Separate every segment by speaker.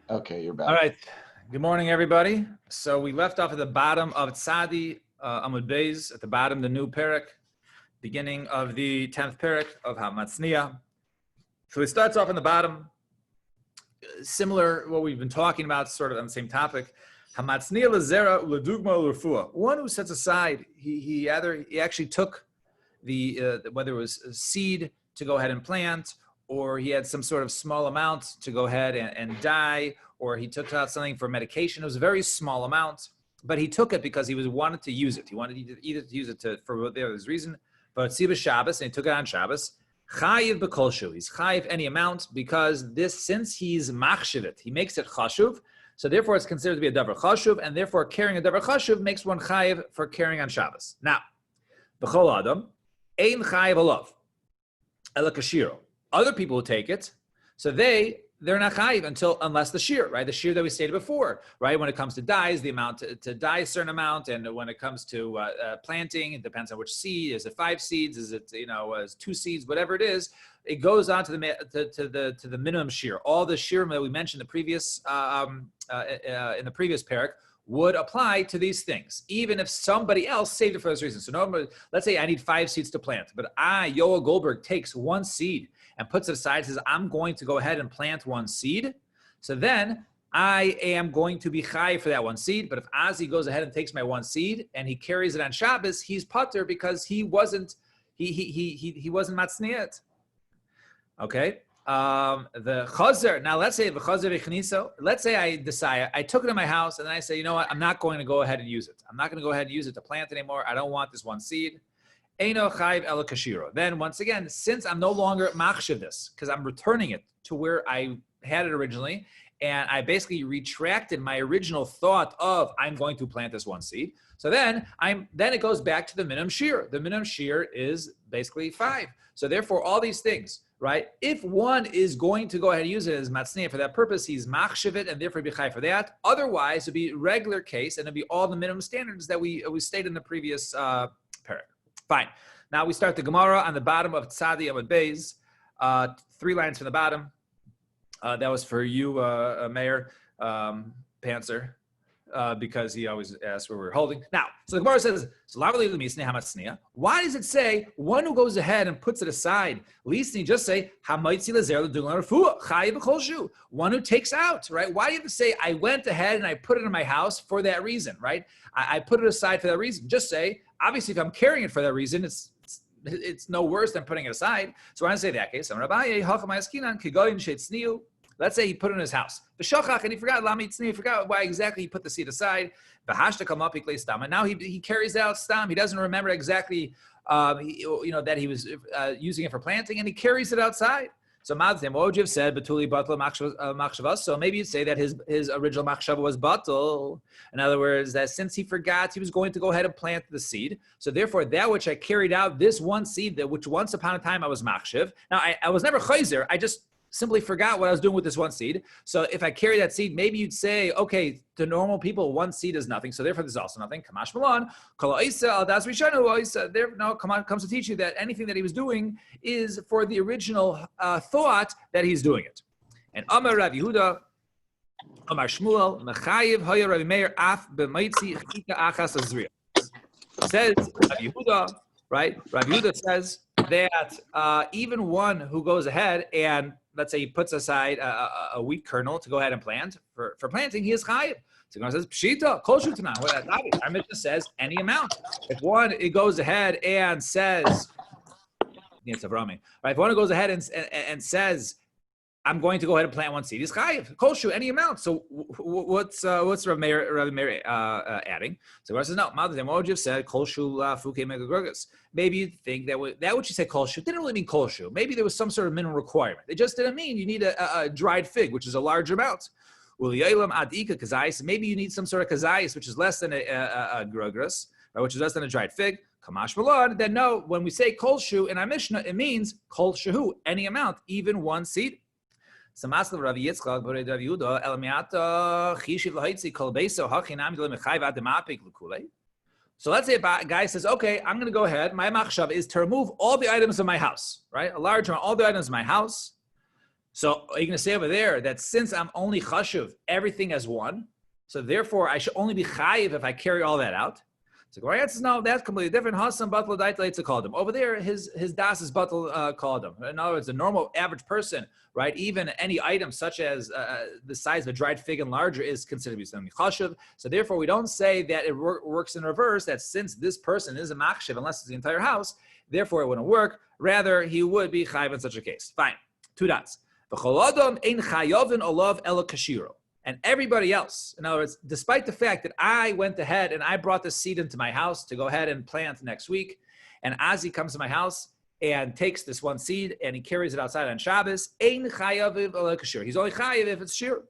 Speaker 1: Okay, you're back.
Speaker 2: All right. Good morning, everybody. So we left off at the bottom of Tzadi Amud Beis, at the bottom, the new parak, beginning of the 10th parak of Hamatzniya. So it starts off on the bottom, similar what we've been talking about, sort of on the same topic. Hamatzniya lezera ledugma l'refua. One who sets aside, he actually took the whether it was a seed to go ahead and plant, or he had some sort of small amount to go ahead and dye, or he took out something for medication. It was a very small amount, but he took it because he wanted to use it. He wanted either to use it for whatever his reason. But Tziva Shabbos, and he took it on Shabbos. Chayiv b'kolshu. He's chayiv any amount because since he's machshivit, he makes it chashuv. So therefore, it's considered to be a davar chashuv, and therefore carrying a davar chashuv makes one chayiv for carrying on Shabbos. Now, b'chol adam ein chayiv alav ela kashiro. Other people who take it, so they're not chayiv unless the shear, right? The shear that we stated before, right? When it comes to dyes, the amount to dye a certain amount, and when it comes to planting, it depends on which seed. Is it 5 seeds? Is it is 2 seeds? Whatever it is, it goes on to the minimum shear. All the shear that we mentioned in the previous parak would apply to these things, even if somebody else saved it for this reason. So normally, let's say I need 5 seeds to plant, but Yoel Goldberg, takes 1 seed and puts it aside, says, I'm going to go ahead and plant 1 seed. So then I am going to be chai for that 1 seed. But if Ozzy goes ahead and takes my 1 seed and he carries it on Shabbos, he's patur because he wasn't matzniyat. Okay. The chazer. Now let's say the chazer v'chniso. Let's say I decide I took it in my house and then I say, you know what? I'm not going to go ahead and use it. I'm not going to go ahead and use it to plant anymore. I don't want this 1 seed. Eino chayiv ela kashiro. Then once again, since I'm no longer machshav this, because I'm returning it to where I had it originally, and I basically retracted my original thought of I'm going to plant this 1 seed. So then it goes back to the minimum shear. The minimum shear is basically 5. So therefore, all these things, right? If one is going to go ahead and use it as matzneh for that purpose, he's machshav it and therefore be chai for that. Otherwise, it'd be regular case and it'd be all the minimum standards that we stated in the previous parak. Fine. Now we start the Gemara on the bottom of Tzadi Amud Beis, 3 lines from the bottom. That was for you, Mayor Panzer, because he always asks where we're holding. Now, so the Gemara says, why does it say one who goes ahead and puts it aside? Lisni, just say, one who takes out, right? Why do you have to say, I went ahead and I put it in my house for that reason, right? I put it aside for that reason. Just say, obviously, if I'm carrying it for that reason, it's no worse than putting it aside. So when I say that case, let's say he put it in his house. And he forgot why exactly he put the seed aside. And now he carries out stam. He doesn't remember exactly that he was using it for planting, and he carries it outside. So what would you have said? So maybe you'd say that his original machshava was batul. In other words, that since he forgot, he was going to go ahead and plant the seed. So therefore, that which I carried out, this 1 seed, that which once upon a time I was machshav. Now I was never chayzer. I just simply forgot what I was doing with this 1 seed. So if I carry that seed, maybe you'd say, okay, to normal people, 1 seed is nothing. So therefore, there's also nothing. Kamash Malon, comes to teach you that anything that he was doing is for the original thought that he's doing it. And Amar Rav Yehuda, Amar Shmuel, Mechayiv Haya Rav Meir Af B'Maitzi Chita Achas Azriel. Says Rav Yehuda, right? Rav Yehuda says that even one who goes ahead and let's say he puts aside a wheat kernel to go ahead and plant for planting, he is chayiv. So it says pshita kol shutanan. Our Mishnah says any amount. If one it goes ahead and says, right? If one goes ahead and says, I'm going to go ahead and plant 1 seed, he's chayiv kol shu any amount. So what's Rav Meir adding? So Rav says no. What would you have said? Kol shu fuke megagrogas. Maybe you'd think that what you said kol shu didn't really mean kol shu. Maybe there was some sort of minimum requirement. It just didn't mean you need a dried fig, which is a large amount. Maybe you need some sort of kazayis, which is less than a grogras, right, which is less than a dried fig. Kamash malad. Then no, when we say kol shu in our Mishnah, it means kol shehu, any amount, even 1 seed. So Maslav Rav Yitzchak, Rav Yehuda, Elamiata Chishiv Lahitzi Kol Beiso Hachinam Lemechayv Ademapik Lukule. So let's say a guy says, okay, I'm going to go ahead. My machshav is to remove all the items of my house, right? A large amount, all the items of my house. So are you going to say over there that since I'm only chashuv everything as one, so therefore I should only be chayiv if I carry all that out? So Gemara answers, no, that's completely different. Hasam batal daitlaitza called him. Over there, his das is batal called him. In other words, a normal average person, right? Even any item such as the size of a dried fig and larger is considered to be something chashuv. So therefore, we don't say that it works in reverse. That since this person is a machshiv, unless it's the entire house, therefore it wouldn't work. Rather, he would be chayiv in such a case. Fine. Two dots. V'chol ein chayovin olav ela kashiro. And everybody else, in other words, despite the fact that I went ahead and I brought the seed into my house to go ahead and plant next week, and Azi comes to my house and takes this one seed and he carries it outside on Shabbos, ein chayav ela kashiro. He's only chayav if it's shir.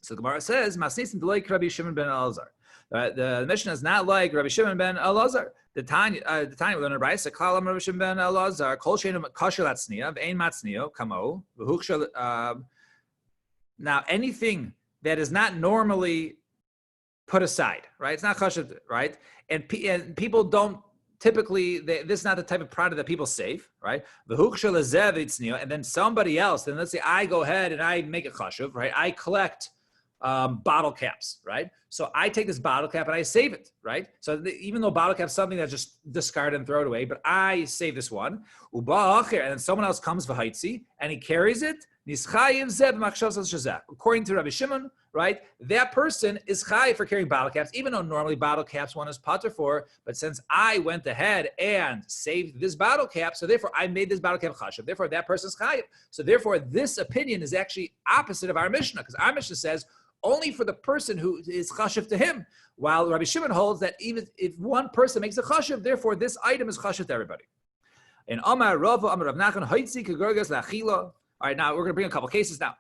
Speaker 2: So the Gemara says, Masnisin deloik Rabbi Shimon ben Elazar. The Mishnah is not like Rabbi Shimon ben Elazar. The Tanya we learn in Brayso, Kalam Rabbi Shimon ben Elazar, Kol sheinu kasher latzniya, ve'ein matzniyo, kamo, v'huksha. Now, anything that is not normally put aside, right? It's not kasher, right? And people don't typically, this is not the type of product that people save, right? And then somebody else, then let's say I go ahead and I make a chashuv, right? I collect bottle caps, right? So I take this bottle cap and I save it, right? So even though bottle cap is something that's just discard and throw it away, but I save this one, and then someone else comes v'haitzi and he carries it. According to Rabbi Shimon, right, that person is chayiv for carrying bottle caps, even though normally bottle caps one is pater for. But since I went ahead and saved this bottle cap, so therefore I made this bottle cap chashuv. Therefore, that person is chayiv. So therefore, this opinion is actually opposite of our Mishnah, because our Mishnah says only for the person who is chashuv to him, while Rabbi Shimon holds that even if one person makes a chashuv, therefore this item is chashuv to everybody. In Amar Rava, Amar Rav Nachman, Haitzi kegorgas la'achila. All right, now we're going to bring a couple cases now.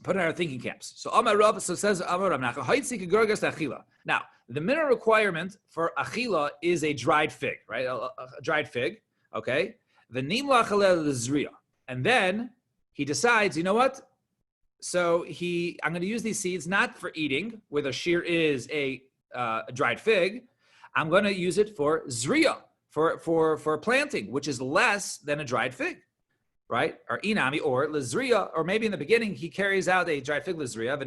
Speaker 2: Put in our thinking caps. So Amar Rav, so says Amar Rav Nachman, Haitzi kegorgas la'achila. Now, the minimum requirement for achila is a dried fig, right? A dried fig, okay? V'nim la'achalel l'zriya. And then he decides, you know what? So I'm going to use these seeds not for eating, where the shear is a dried fig. I'm going to use it for zriya, for planting, which is less than a dried fig, right? Or inami, or lezriya, or maybe in the beginning he carries out a dried fig lezriya, and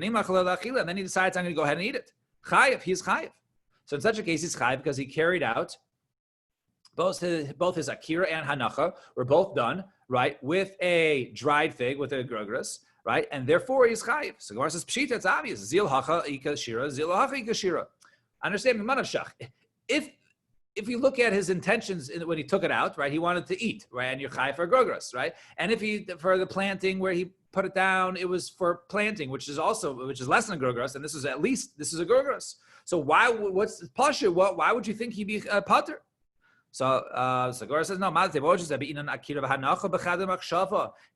Speaker 2: then he decides I'm going to go ahead and eat it. Chayiv, he's chayiv. So in such a case, he's chayiv because he carried out both his akira and hanacha were both done, right, with a dried fig, with a grogras, right? And therefore he's chayiv. So Gemara says, Pshita, it's obvious. Zil hacha ika shira, zil hacha ika shira. Understand, Manavshach. If you look at his intentions when he took it out, right, he wanted to eat, right, and you're chayiv for grogras, right? And if he, for the planting where he put it down, it was for planting, which is less than a grogras, and this is a grogras. So what's pasha? Why would you think he'd be pater? So Gemara says, no,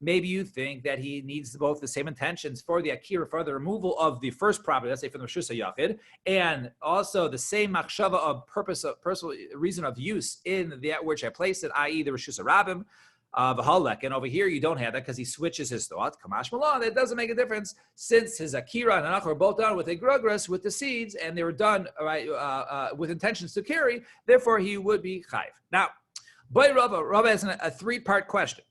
Speaker 2: maybe you think that he needs both the same intentions for the akira, for the removal of the first property, let's say from the Rishus HaYachid, and also the same machshava of purpose, of personal reason of use in that which I placed it, i.e. the Rishus HaRabim, and over here you don't have that because he switches his thought. Kamash Malon, that doesn't make a difference since his akira and anach were both done with a grogras, with the seeds, and they were done with intentions to carry. Therefore, he would be chayiv. Now, Boy Rava has a three-part question.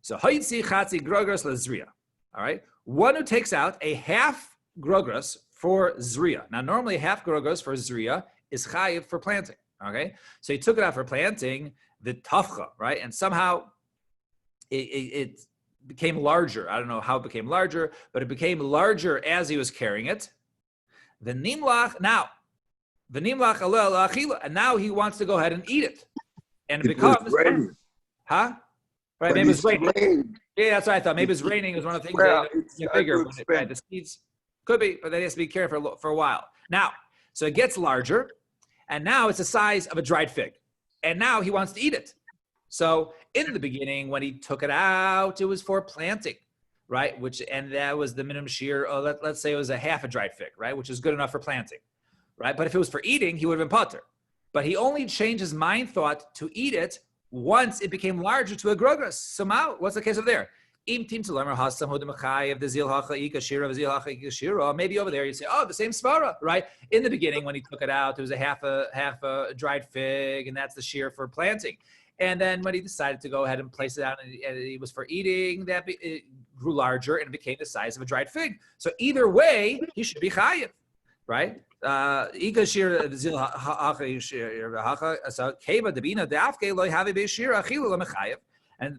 Speaker 2: So haitzi chatzi grogras lezriya. All right, one who takes out a half grogras for zriya. Now, normally a half grogras for zriya is chayiv for planting. Okay, so he took it out for planting the tafcha, right, and somehow it became larger. I don't know how it became larger, but it became larger as he was carrying it. The nimlach alel achila, and now he wants to go ahead and eat it. And it becomes raining. Huh? Right, maybe it's raining. Yeah, that's what I thought. Maybe it's raining is one of the things that get bigger. But the seeds could be, but then he has to be careful for a while. Now, so it gets larger, and now it's the size of a dried fig. And now he wants to eat it. So in the beginning, when he took it out, it was for planting, right? And that was the minimum shear. Let's say it was a half a dried fig, right? Which is good enough for planting, right? But if it was for eating, he would have been pater. But he only changed his mind thought to eat it once it became larger to a grogras. So now, what's the case over there? Maybe over there you say, oh, the same svara, right? In the beginning, when he took it out, it was a half a dried fig, and that's the shear for planting. And then when he decided to go ahead and place it out, and it was for eating, it grew larger and became the size of a dried fig. So either way, he should be chayiv, right? And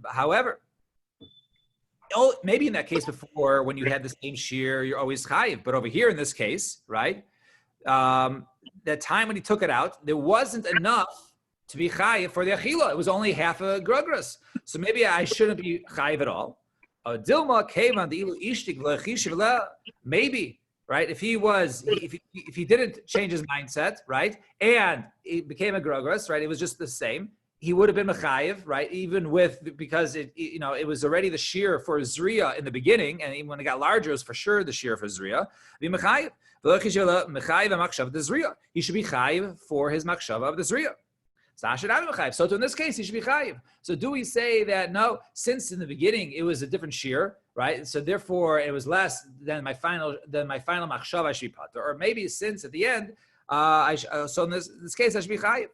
Speaker 2: however, maybe in that case before, when you had the same shear, you're always chayiv. But over here in this case, right, that time when he took it out, there wasn't enough to be chayiv for the achila. It was only half a grogras. So maybe I shouldn't be chayiv at all. Maybe, right? If he didn't change his mindset, right, and it became a grogras, right, it was just the same, he would have been mechayiv, right? Because it was already the shear for Zriya in the beginning, and even when it got larger, it was for sure the shear for Zriya. Be mechayiv. He should be chayiv for his makshava of the Zriya. So in this case, he should be chayiv. So do we say that no, since in the beginning it was a different shear, right? So therefore it was less than my final makshava, I should be pater, or maybe since at the end, so in this case I should be chayiv.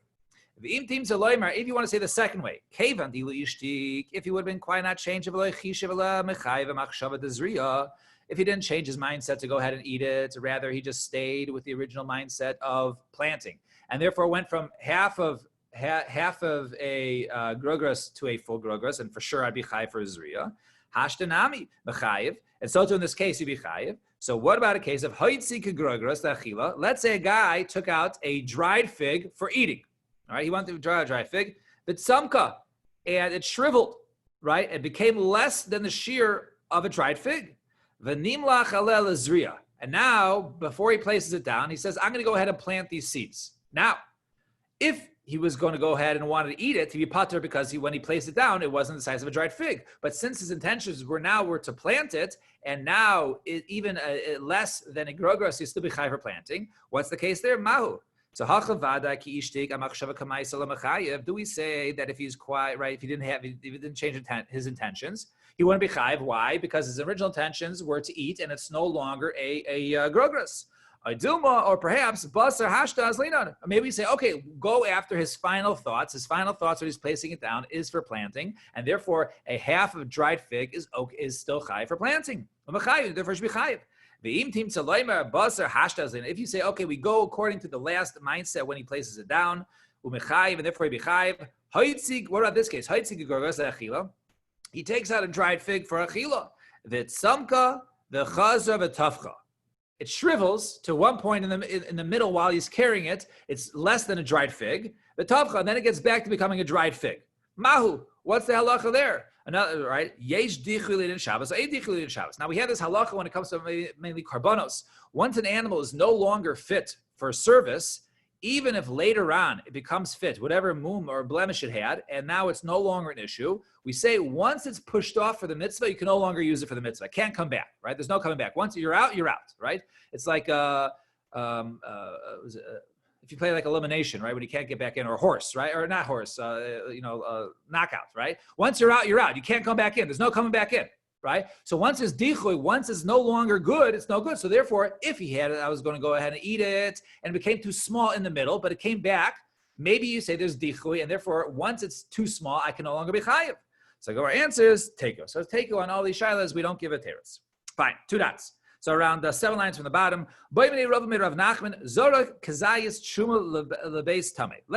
Speaker 2: If you want to say the second way, if he would have been quite not changed, if he didn't change his mindset to go ahead and eat it, rather he just stayed with the original mindset of planting, and therefore went from half of a grogras to a full grogras, and for sure I'd be chayiv for Zriya. Hashtanami mechayiv, and so too in this case you'd be chayiv. So what about a case of hoitzik grogras achila? Let's say a guy took out a dried fig for eating. All right, he wanted to dry a dry fig, but samka, and it shriveled, right? It became less than the shear of a dried fig. V'nimlach alel Zriya. And now, before he places it down, he says, I'm going to go ahead and plant these seeds. Now, if he was going to go ahead and wanted to eat it, to be pater, because when he placed it down, it wasn't the size of a dried fig. But since his intentions were to plant it, and now even less than a grogras, he's still be chai for planting. What's the case there? Mahu. So do we say that if he's quiet, right, if he didn't change his intentions, he wouldn't be chayiv? Why? Because his original intentions were to eat, and it's no longer a grogras. Or perhaps basar hashta azlinon. Maybe we say, okay, go after his final thoughts. His final thoughts when he's placing it down is for planting, and therefore a half of dried fig is still chayiv for planting. Therefore, it should be chayiv. If you say, okay, we go according to the last mindset when he places it down, and therefore he be chayiv. What about this case? He takes out a dried fig for achila. V'tzamka v'chazra v'tafcha. It shrivels to one point in the middle while he's carrying it. It's less than a dried fig. V'tafcha, and then it gets back to becoming a dried fig. Mahu, what's the halacha there? Another, right? Yesh dichulin in Shabbos, eight dichulin in Shabbos. Now we have this halacha when it comes to mainly karbanos. Once an animal is no longer fit for service, even if later on it becomes fit, whatever mum or blemish it had, and now it's no longer an issue, we say once it's pushed off for the mitzvah, you can no longer use it for the mitzvah. It can't come back, right? There's no coming back. Once you're out, right? It's like if you play like elimination, right, when you can't get back in, or horse, right, or not horse, knockout, right? Once you're out, you're out. You can't come back in. There's no coming back in, right? So once it's dichui, once it's no longer good, it's no good. So therefore, if he had it, I was going to go ahead and eat it, and it became too small in the middle, but it came back. Maybe you say there's dichui, and therefore, once it's too small, I can no longer be chayiv. So our answer is teiko. So teiko on all these shilas, we don't give a teretz. Fine, 2 dots. So around 7 lines from the bottom. Let's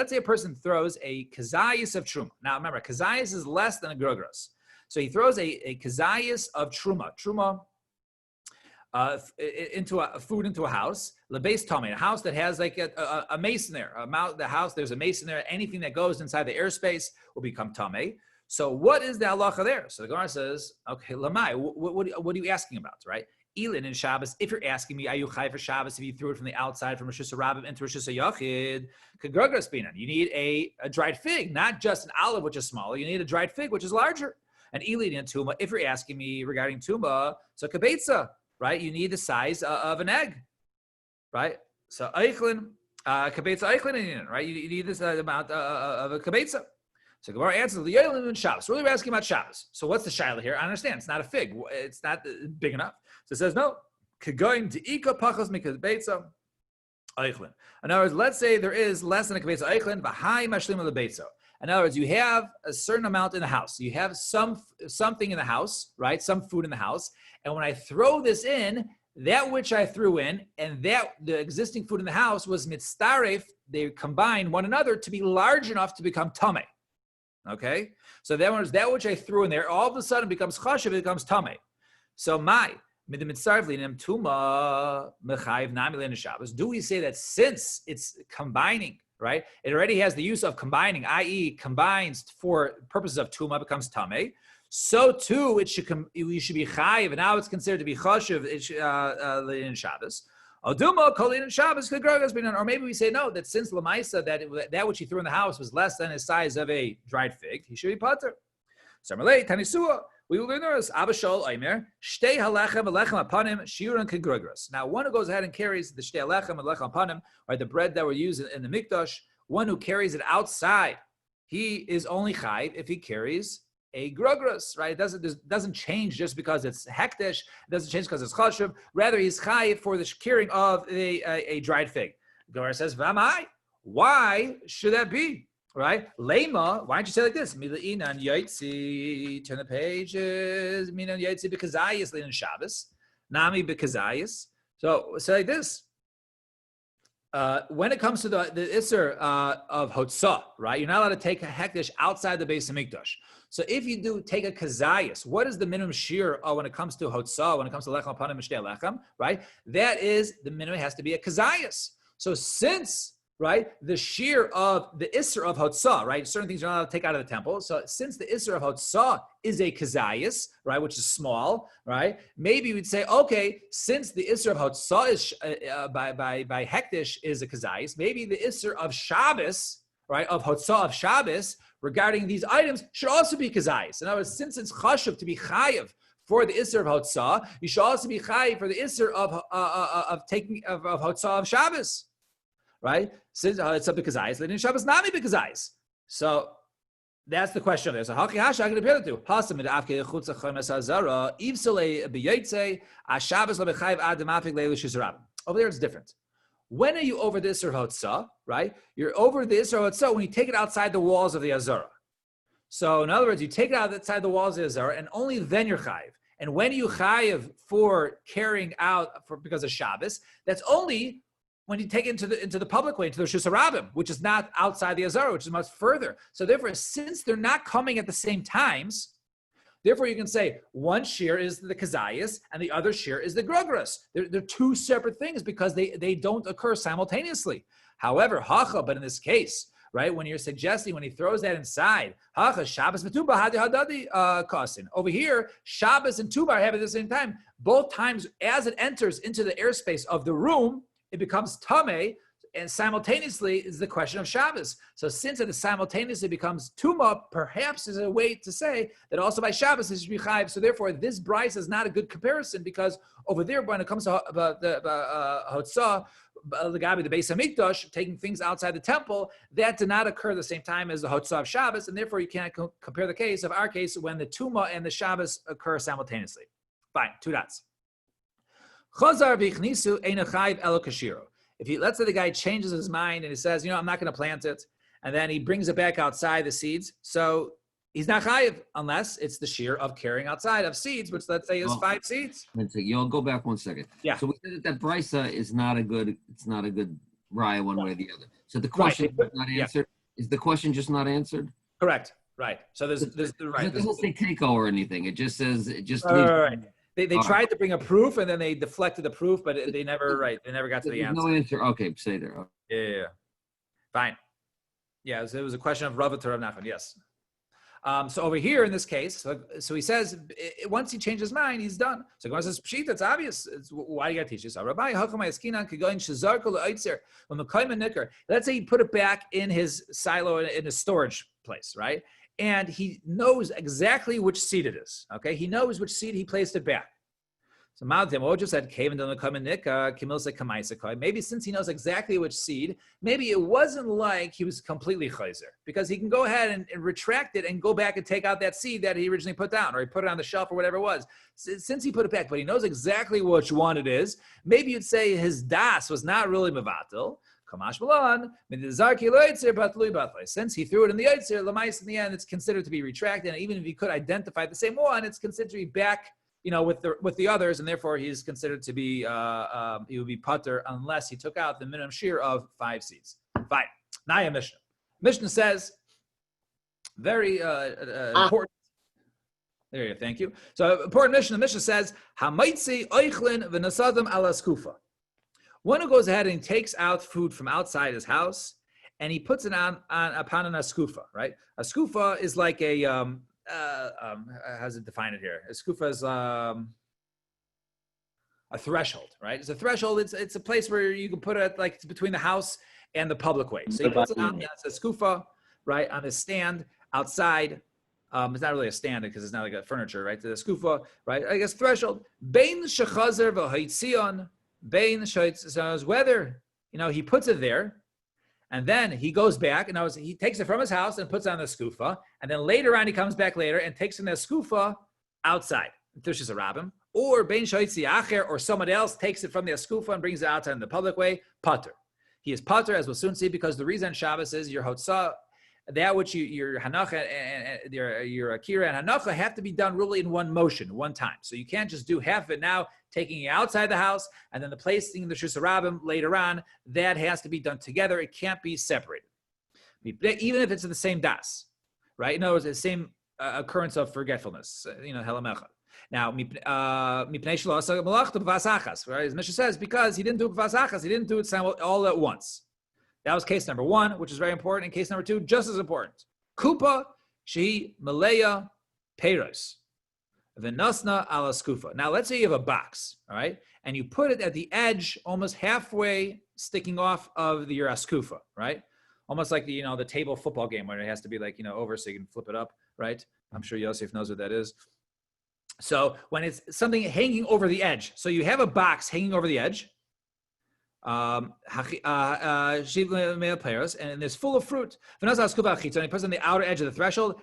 Speaker 2: say a person throws a kazayis of truma. Now remember, kazayis is less than a grogros. So he throws a kazayis of truma. Truma into a food into a house. Lebeis tamei, a house that has like a mason there. The house, there's a mason there. Anything that goes inside the airspace will become tamei. So what is the halacha there? So the Gemara says, okay, lamai, what are you asking about, right? Elin in Shabbos, if you're asking me, are you chai for Shabbos if you threw it from the outside from Rosh Hashanah into Rosh Hashanah, kagrogras binan. You need a dried fig, not just an olive, which is smaller. You need a dried fig, which is larger. And Elin in Tuma, if you're asking me regarding Tuma, so kabetza, right? You need the size of an egg, right? So eichlin, kabetza eichlin, right? You need this amount of a kabetza. So Gemara answers the Yolim and Shabbos. Really, we're asking about Shabbos. So what's the shaila here? I understand it's not a fig. It's not big enough. So it says no. Kagoin to ika pachos mikabetza eichlin. In other words, let's say there is less than a kabetza eichlin, v'hai mashlim lebeitza, In other words, you have a certain amount in the house. You have something in the house, right? Some food in the house. And when I throw this in, that which I threw in and that the existing food in the house was mitzaref, they combine one another to be large enough to become tameh. Okay? So that was that which I threw in there, all of a sudden becomes chashiv, it becomes tameh. So do we say that since it's combining, right? It already has the use of combining, i.e. combines for purposes of tuma, becomes tameh. So too, we should be chayiv, and now it's considered to be chashiv in Shabbos. Or maybe we say no, that since Lamaisa, that which he threw in the house was less than the size of a dried fig, he should be pater. We will learn this. Abashol Aimer, Shtei halechem alechem apanim, shiuran kegrogros. Now, one who goes ahead and carries the Shtei halechem alechem apanim, or the bread that were used in the mikdash, one who carries it outside, he is only chayiv if he carries a grogros, right? It doesn't change just because it's hektish. It doesn't change because it's chashuv. Rather, he's chayiv for the carrying of a dried fig. Gemara says, V'amai, why should that be? Right? Lema, why don't you say like this? Mila'inan yaitzi, turn the pages. Minan yaitzi bekazayis linan Shabbos. Nami bekazayis. So say like this. When it comes to the Isser of Hotzah, right? You're not allowed to take a hektish outside the base of Mikdash. So if you do take a kazayas, what is the minimum shear when it comes to Hotzah, when it comes to Lechem Panim Mishtei Lechem, right? That is, the minimum has to be a kazayas. So since, right, the shear of the Isser of Hotzah, right, certain things you're not allowed to take out of the temple. So since the Isser of Hotzah is a kazayas, right, which is small, right, maybe we'd say, okay, since the Isser of Hotzah is by hektish is a kazayas, maybe the Isser of Shabbos, right, of Hotzah of Shabbos regarding these items should also be kazayas. In other words, since it's chashuv to be chayiv for the Isser of Hotzah, you should also be chayiv for the Isser of taking of Hotzah of Shabbos. Right? Since it's up because eyes, then Shabbos nami because eyes. So that's the question there. So haki hasha I can appeal it to. Hasim afke chutza chomes hazara ivsele biyotze ashabbos lebechayv ad mafik leilu shizrab. Over there it's different. When are you over the Isser Hotzah? Right? You're over the Isser Hotzah when you take it outside the walls of the Azara. So in other words, you take it outside the walls of the Azara, and only then you're chayiv. And when you chayiv for carrying out because of Shabbos, that's only when you take it into the public way, into the Rishus Harabim, which is not outside the Azara, which is much further. So therefore, since they're not coming at the same times, therefore you can say one shear is the kazayas and the other shear is the grogros. They're two separate things because they don't occur simultaneously. However, hacha, but in this case, right, when you're suggesting, when he throws that inside, hacha, Shabbos v'tuba hadi hadadi kasin. Over here, Shabbos and tuba are having at the same time. Both times, as it enters into the airspace of the room, it becomes tameh, and simultaneously is the question of Shabbos. So since it simultaneously becomes tuma, perhaps is a way to say that also by Shabbos it should be chayiv. So therefore, this bryce is not a good comparison because over there, when it comes to Hotzah, the Beis Hamikdash, taking things outside the temple, that did not occur at the same time as the Hotzah of Shabbos, and therefore you can't compare the case of our case when the tuma and the Shabbos occur simultaneously. Fine, two dots. If let's say the guy changes his mind and he says, I'm not going to plant it, and then he brings it back outside the seeds, so he's not chayiv unless it's the shear of carrying outside of seeds, which let's say is 5 seeds.
Speaker 1: You'll go back 1 second.
Speaker 2: Yeah.
Speaker 1: So we said that brisa is not a good raya one way or the other. So the question is not answered. Yeah. Is the question just not answered?
Speaker 2: Correct. Right. So there's the right.
Speaker 1: It doesn't say keiko or anything. It just says leaves.
Speaker 2: Right. They tried to bring a proof and then they deflected the proof, but they never got to the answer.
Speaker 1: No answer. Okay, say there.
Speaker 2: Yeah. Fine. Yeah, so it was a question of Rav to Rav Nachman. Yes. So over here in this case, so he says once he changes his mind, he's done. So Gemara says, "Pshita, it's obvious. Why do you got to teach this?" Let's say he put it back in his silo in his storage place, right? And he knows exactly which seed it is. Okay, he knows which seed he placed it back. So Maltim just said, maybe since he knows exactly which seed, maybe it wasn't like he was completely chayzer, because he can go ahead and retract it and go back and take out that seed that he originally put down, or he put it on the shelf or whatever it was. Since he put it back, but he knows exactly which one it is, maybe you'd say his das was not really mevatel, Since he threw it in the Yotzer, Lamais in the end, it's considered to be retracted. And even if he could identify the same one, it's considered to be back, with the others, and therefore he's considered to be he would be putter unless he took out the minimum shear of 5 seeds. Fine. Naya Mishnah. Mishnah says very important. There you go. Thank you. So important Mishnah. The Mishnah says Hamaitzi oichlin v'nasadim ala skufa. One who goes ahead and takes out food from outside his house and he puts it upon an askufa. Right. A skufa is like a how's it define it here? A skufa is a threshold, right? It's a threshold. It's a place where you can put it like it's between the house and the public way. So he puts it on as a skufa, right, on his stand outside. It's not really a stand because it's not like a furniture, right? The skufa, right? I guess threshold. Bein shechazer v'haitzion. Bein shechazer. Whether he puts it there. And then he goes back, and he takes it from his house and puts it on the skufa. And then later on, he comes back later and takes it in the skufa outside. This is a rabbim. Or bein shoitzi acher, or someone else takes it from the skufa and brings it outside in the public way. Pater. He is pater, as we'll soon see, because the reason Shabbos is your hotzah, that which your hanacha and your akira and hanacha have to be done really in one motion, one time. So you can't just do half of it now, taking it outside the house, and then the placing the Shus Rabbim later on. That has to be done together. It can't be separated, even if it's in the same das, right? In other words, the same occurrence of forgetfulness. Helamecha. Now, right? As Mishnah says, because he didn't do it b'vasachas, he didn't do it all at once. That was case number 1, which is very important. And case number 2, just as important. Kupa shehi maleya peiros. V'nasna ala skufa. Now, let's say you have a box, all right? And you put it at the edge, almost halfway sticking off of your askufa, right? Almost like the table football game where it has to be like, over so you can flip it up, right? I'm sure Yosef knows what that is. So when it's something hanging over the edge, so you have a box hanging over the edge, and it's full of fruit. And he puts it on the outer edge of the threshold.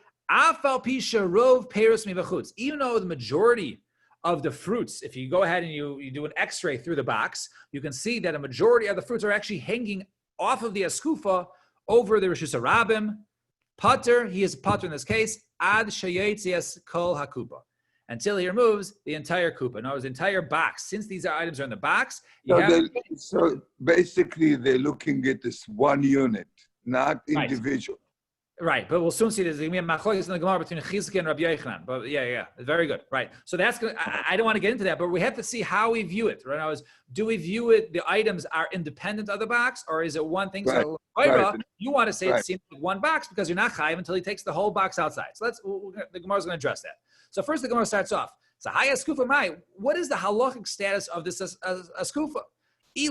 Speaker 2: Even though the majority of the fruits, if you go ahead and you do an X-ray through the box, you can see that a majority of the fruits are actually hanging off of the askufa over the Rishus Harabim. Pater, he is pater in this case, ad sheyetzias kol hakupa, until he removes the entire kupa. In other words, the entire box. Since these items are in the box,
Speaker 3: so basically they're looking at this one unit, not individual.
Speaker 2: Right, but we'll soon see there's going to be a machlokes in the Gemara between Chizkiah and Rabbi Yochanan. But yeah, very good. Right, so that's good. I don't want to get into that, but we have to see how we view it. Right, do we view it? The items are independent of the box, or is it one thing?
Speaker 3: Right.
Speaker 2: So, you want to say it seems like one box because you're not chayiv until he takes the whole box outside. So the Gemara is going to address that. So first, the Gemara starts off. So, what is the halachic status of this askufa? If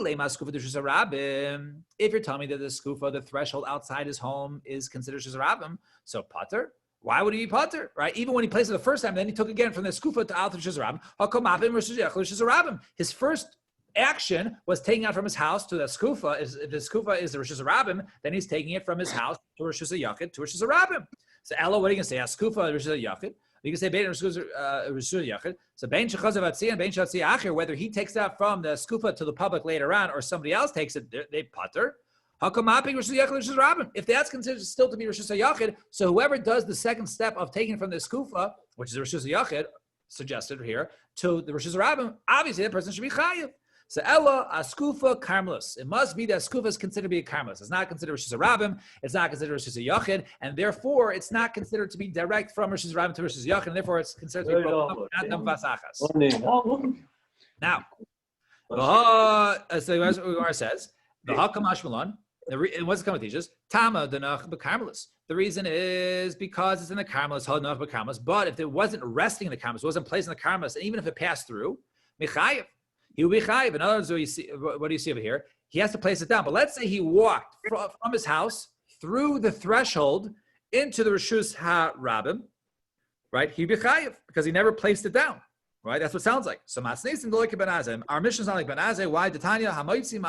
Speaker 2: you're telling me that the skufa, the threshold outside his home, is considered shizarabim, so pater, why would he be pater? Right? Even when he placed it the first time, then he took again from the skufa to out of shizarabim. His first action was taking out from his house to the skufa. If the skufa is the Rosh Hashanah, then he's taking it from his house to Rosh Hashanah to Rosh Hashanah. So Ella, what are you going to say? Skufa, Rosh Hashanah. You can say bein yachid. So bein shechazav atzi and bein shatzi acher. Whether he takes that from the skufa to the public later on, or somebody else takes it, they pater. If that's considered still to be Rosh Hashanah, so whoever does the second step of taking from the skufa, which is Rosh Hashanah, suggested here, to the Rosh Hashanah, obviously that person should be chayiv. So Ella askufa karmelis. It must be that askufa is considered to be a karmelis. It's not considered Rosh Hashanah. It's not considered Rosh Hashanah, and therefore it's not considered to be direct from Rosh Hashanah to Rosh Hashanah, and therefore it's considered to be not vasachas. Now, so Gemara says the hakam hashmalon. And what's the comment teaches? Tama denach b'karmelis. The reason is because it's in the karmelis, hadanach b'karmelis. But if it wasn't resting in the karmelis, wasn't placed in the karmelis, and even if it passed through, michayev. He will be chayiv. In other words, what do you see over here? He has to place it down. But let's say he walked from his house through the threshold into the Rishus HaRabim, right? He'd be chayiv because he never placed it down, right? That's what it sounds like. So Masnesim Golik Ben. Our mission is not like Ben Azeh. Why? Titania Hamoitzi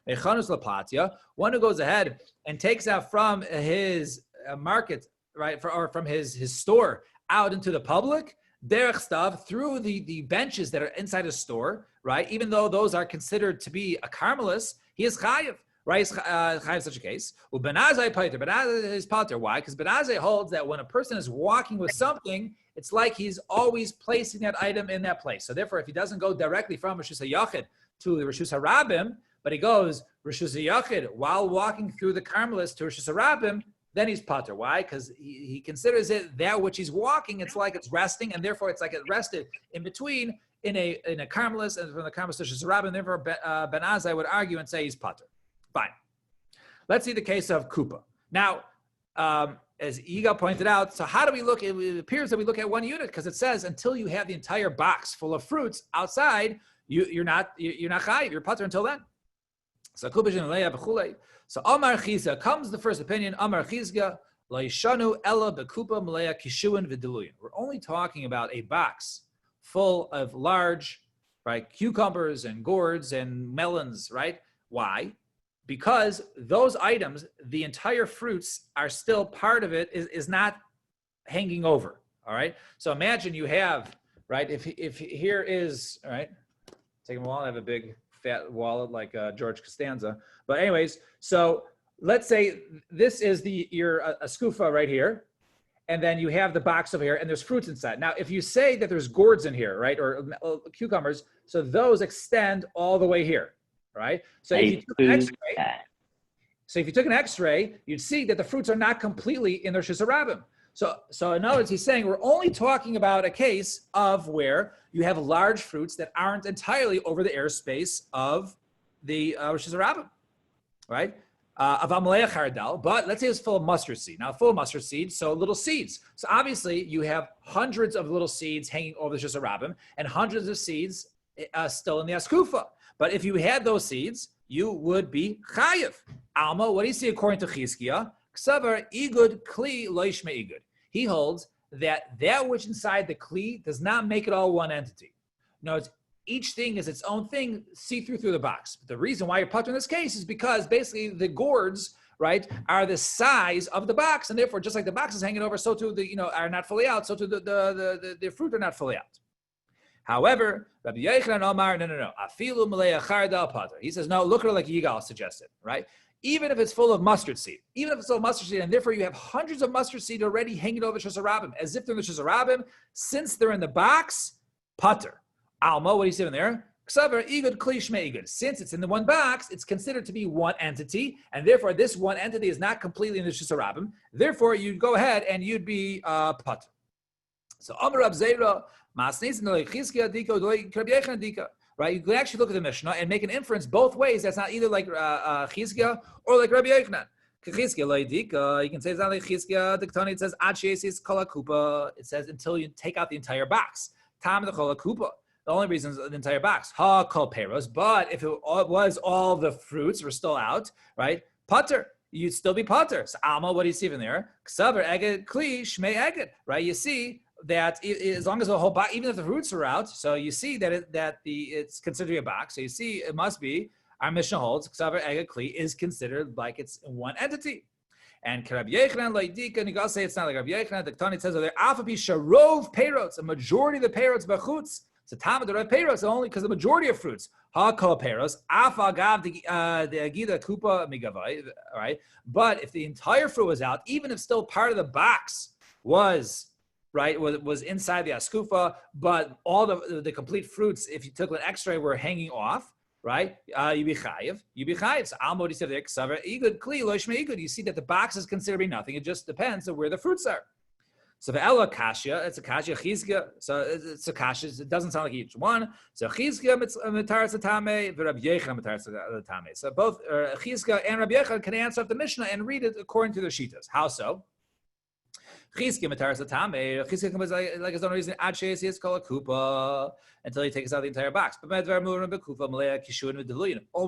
Speaker 2: Mechanus Lapatia. One who goes ahead and takes out from his market, right, or from his store out into the public. Derech stuff through the benches that are inside a store, right? Even though those are considered to be a karmelis, he is chayiv. right? Is chayiv such a case. Ubenazai pater. Benazai is pater. Why? Because Benazai holds that when a person is walking with something, it's like he's always placing that item in that place. So therefore, if he doesn't go directly from Rishus HaYachid to the Rishus HaRabim, but he goes Rishus HaYachid while walking through the Carmelis to Rishus HaRabim, then he's pater. Why? Because he considers it that which he's walking, it's like it's resting, and therefore it's like it rested in between in a Carmelis, and from the Carmelis to Rishus HaRabim. Therefore, Ben Azai would argue and say he's pater. Fine. Let's see the case of Kupa. Now, as Yigal pointed out, so how do we look? It appears that we look at one unit because it says until you have the entire box full of fruits outside, you're not chayiv, you're pater until then. So So Amar Chizga comes the first opinion. Amar Chizga Laishanu Ella Bekupa Malaya Kishuin Vidiluyin. We're only talking about a box full of large, right, cucumbers and gourds and melons, right? Why? Because those items, the entire fruits are still part of it, is not hanging over. All right. So imagine you have, right? If here is, all right, take a wallet. I have a big fat wallet like George Costanza. But anyways, so let's say this is a skufa right here, and then you have the box over here, and there's fruits inside. Now, if you say that there's gourds in here, right, or cucumbers, so those extend all the way here. Right. So if you took an X-ray, you'd see that the fruits are not completely in their Rishus HaRabim. So in other words, he's saying we're only talking about a case of where you have large fruits that aren't entirely over the airspace of the Rishus HaRabim, right? Of Amalei Chardal, but let's say it's full of mustard seed. Now, full of mustard seed, so little seeds. So obviously, you have hundreds of little seeds hanging over the Rishus HaRabim and hundreds of seeds still in the Askufa. But if you had those seeds, you would be chayiv. Alma, what do you see according to Chizkiah? Ksavar igud kli loishme igud. He holds that which inside the kli does not make it all one entity. No, each thing is its own thing, see through the box. But the reason why you're pater in this case is because basically the gourds, right, are the size of the box, and therefore just like the box is hanging over, so too are not fully out, so too the fruit are not fully out. However, Rabbi Yochanan Omar, no. Afilu malei chardal pater. He says, no, look at it like Yigal suggested, right? Even if it's full of mustard seed, and therefore you have hundreds of mustard seed already hanging over Rishus HaRabim, as if they're in the Rishus HaRabim, since they're in the box, pater. Alma, what do you say in there? Ksaver igud klishme igud. Since it's in the one box, it's considered to be one entity, and therefore this one entity is not completely in the Rishus HaRabim. Therefore, you'd go ahead and you'd be pater. So Amar Rab Zera. Right? You can actually look at the Mishnah and make an inference both ways. That's not either like Chizkiah or like Rabbi Yochanan. You can say it's not like Chizkiah. It says Ad she'esis kol hakupa. It says until you take out the entire box. Tam the kol hakupa. The only reason is the entire box. Ha kol peros. But if it was all the fruits were still out, right? Pater. You'd still be pater. So Alma, what do you see in there? Ksaver eged kli shmei eged. Right? You see that as long as the whole box, even if the roots are out, so you see that it's considered to be a box. So you see it must be, our Mishnah holds, Ksaver Eged Kli is considered like it's one entity. And Rabbi Yochanan Laidika, and you gotta say it's not like Rabbi Yochanan, the Tani says, there Afapi Sharov Perots, a majority of the Perots Bachutz. It's a Tamid the red Perots, only because the majority of fruits, Ha Kol Peros, Afa Gav the Agida Kupa Migavai, all right? But if the entire fruit was out, even if still part of the box was right, was inside the askufa, but all the complete fruits, if you took an X-ray, were hanging off, right? You be chayiv. So Almodi said there, ksaver igud kli lo shmei igud. You see that the box is considered to be nothing. It just depends on where the fruits are. So the Ella Kashya, it's a Kashya Chizkiah. So it's a Kashya. It doesn't sound like each one. So Chizkiah mitaras atame, Rabbi Yochanan mitaras atame. So both Chizkiah and Rabbi Yochanan can answer up the Mishnah and read it according to their shitas. How so? Chizkiah mitaras atame. Chizkiah comes like his own reason. Ad she'esis is called a kupa until he takes out the entire box. But all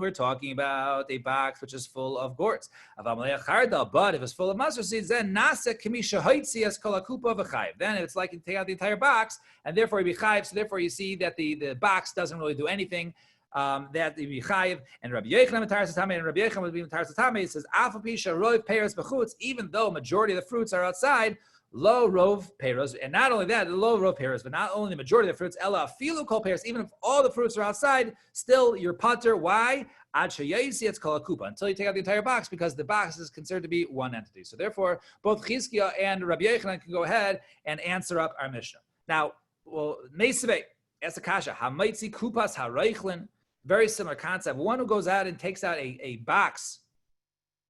Speaker 2: we're talking about a box which is full of gourds. But if it's full of mustard seeds, then nasa kamisha haitzi as kol kupa v'chayiv. Then it's like you take out the entire box, and therefore you be chayiv. So therefore you see that the box doesn't really do anything. That you be chayiv. And Rabbi Yochanan mitaras atame, and Rabbi Yochanan would be mitaras atame. He says afapi sharoiv peres b'chutz. Even though majority of the fruits are outside. Low rov peros, and not only that, the low rov peros, but not only the majority of the fruits, ella filu kol peros, even if all the fruits are outside, still you're pater. Why? Ad sheyayisi it's called a kupa, until you take out the entire box, because the box is considered to be one entity. So therefore, both Chizkiah and Rabbi Yochanan can go ahead and answer up our Mishnah. Now, well, Meisvei, as a kasha, hamaitzi kupas hareichlin, very similar concept. One who goes out and takes out a box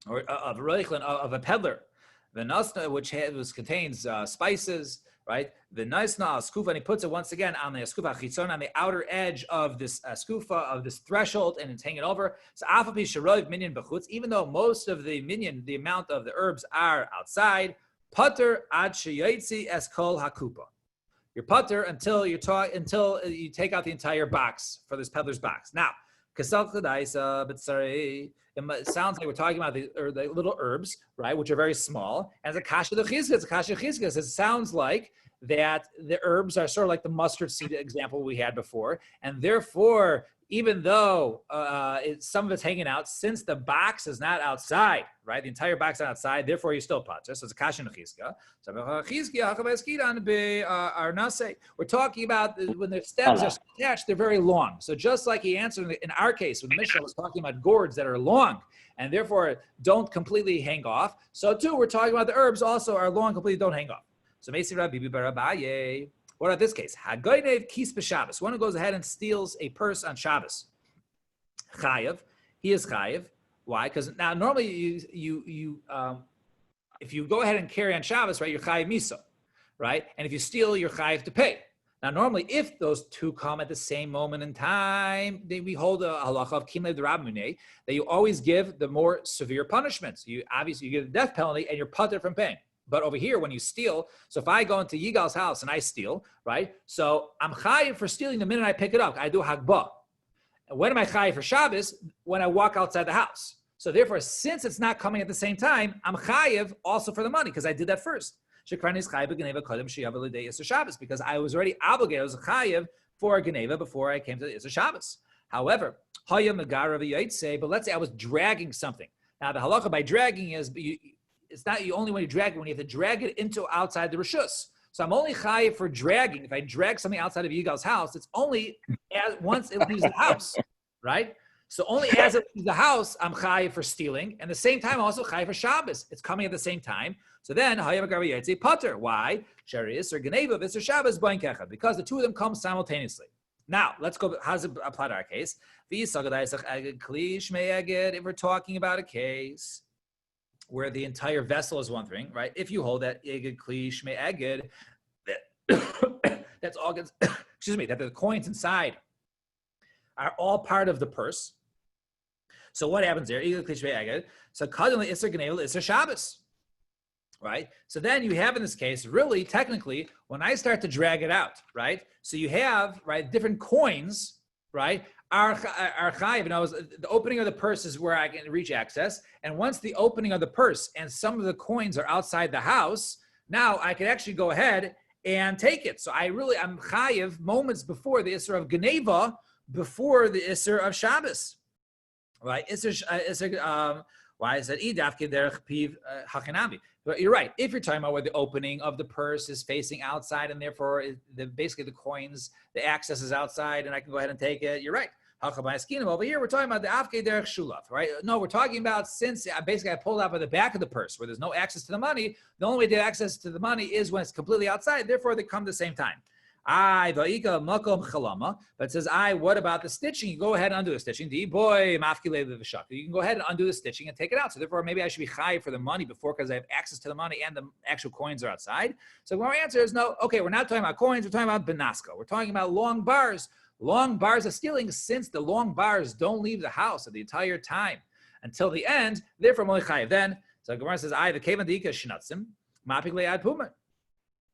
Speaker 2: or of reichlin, of a peddler, the nasna, which contains spices, right? The nasna skufa, and he puts it once again on the skufa chitzon, on the outer edge of this skufa, of this threshold, and it's hanging over. So afapi sharov minyan bechutz, even though most of the minyan, the amount of the herbs are outside, pater ad sheyotzi es kol hakupa. You're putter until you take out the entire box for this peddler's box. Now, kasal chadaisa, but sorry, it sounds like we're talking about the little herbs, right, which are very small. And the kasha chizkas, it sounds like that the herbs are sort of like the mustard seed example we had before, and therefore, even though some of it's hanging out, since the box is not outside, right? The entire box is not outside, therefore you still pater. So it's a kasha nechizka. We're talking about when the stems are attached, they're very long. So just like he answered in our case, when the Mishnah was talking about gourds that are long and therefore don't completely hang off, so too we're talking about the herbs also are long, completely don't hang off. So Meisi Rabbi Barabaye. What about this case? Hagoynev kis b'Shabbos. One who goes ahead and steals a purse on Shabbos. Chayev. He is chayev. Why? Because now normally you if you go ahead and carry on Shabbos, right, you're chayev miso, right? And if you steal, you're chayev to pay. Now normally, if those two come at the same moment in time, then we hold a halacha of kimlev d'Rabbanunei that you always give the more severe punishments. You obviously you give the death penalty and you're putter from paying. But over here, when you steal, so if I go into Yigal's house and I steal, right? So I'm chayiv for stealing the minute I pick it up. I do hagbah. And when am I chayiv for Shabbos? When I walk outside the house. So therefore, since it's not coming at the same time, I'm chayiv also for the money because I did that first. Because I was already obligated, I was chayiv for a geneva before I came to the Isser Shabbos. However, but let's say I was dragging something. Now the halacha by dragging is it's not you only when you drag it, when you have to drag it into outside the reshus. So I'm only chayiv for dragging. If I drag something outside of Yigal's house, it's only once it leaves the house, right? So only as it leaves the house, I'm chayiv for stealing. And at the same time, I'm also chayiv for Shabbos. It's coming at the same time. So then, hayav agav yetzi pater. Why? Sharius or geneva v'isser Shabbos boin kecha. Because the two of them come simultaneously. Now, let's go. How does it apply to our case? If we're talking about a case where the entire vessel is one thing, right? If you hold that eged kli shmei eged, that's all gets, excuse me, that the coins inside are all part of the purse. So what happens there? Eged kli shmei eged. So kadonly isser geneva isser Shabbos, right? So then you have in this case, really, technically, when I start to drag it out, right? So you have, right, different coins, right? Are chayiv. Now, the opening of the purse is where I can reach access. And once the opening of the purse and some of the coins are outside the house, now I can actually go ahead and take it. So I'm chayiv moments before the Isser of Geneva, before the Isser of Shabbos. Right? Why is that? But you're right. If you're talking about where the opening of the purse is facing outside and therefore basically the coins, the access is outside and I can go ahead and take it, you're right. Over here, we're talking about the Afke Derech Shulaf, right? No, we're talking about since basically I pulled out by the back of the purse where there's no access to the money. The only way to get access to the money is when it's completely outside. Therefore, they come at the same time. But it says, what about the stitching? You go ahead and undo the stitching. You can go ahead and undo the stitching and take it out. So therefore, maybe I should be high for the money before because I have access to the money and the actual coins are outside. So our answer is no. Okay, we're not talking about coins. We're talking about benaska. We're talking about long bars. Long bars of stealing, since the long bars don't leave the house at the entire time until the end, therefore only chayiv. Then, so Gemara says, the kevan dika shnatzim, mapik ad pumer.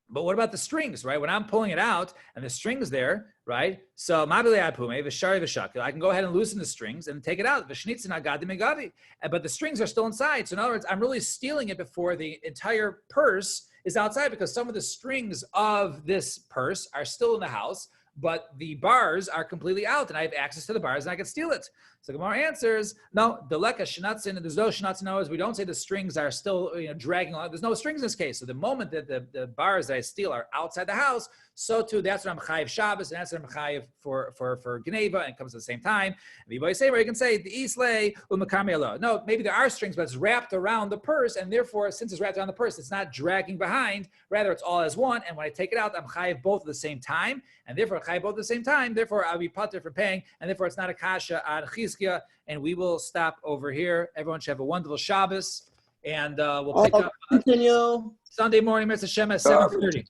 Speaker 2: But what about the strings, right? When I'm pulling it out and the strings there, right? So mapik ad pumer, v'shari v'shakil. I can go ahead and loosen the strings and take it out. V'shnitzin agadi megavi. But the strings are still inside. So in other words, I'm really stealing it before the entire purse is outside because some of the strings of this purse are still in the house. but the bars are completely out, and I have access to the bars, and I can steal it. So Gemara answers, no, the leka shnatzin, and there's no shnatzin hours. We don't say the strings are still dragging along. There's no strings in this case. So the moment that the bars that I steal are outside the house, so too that's what I'm chayiv Shabbos, and that's what I'm chayiv for Geneva, and it comes at the same time. And you can say the islay u'makamelo. No, maybe there are strings, but it's wrapped around the purse, and therefore, since it's wrapped around the purse, it's not dragging behind. Rather, it's all as one. And when I take it out, I'm chayiv both at the same time, and therefore chayiv both at the same time. Therefore, I'll be pater for paying, and therefore it's not a kasha on Chizkiah. And we will stop over here. Everyone should have a wonderful Shabbos, and we'll pick up
Speaker 4: continue.
Speaker 2: Sunday morning, Mr. Shem, at 7:30.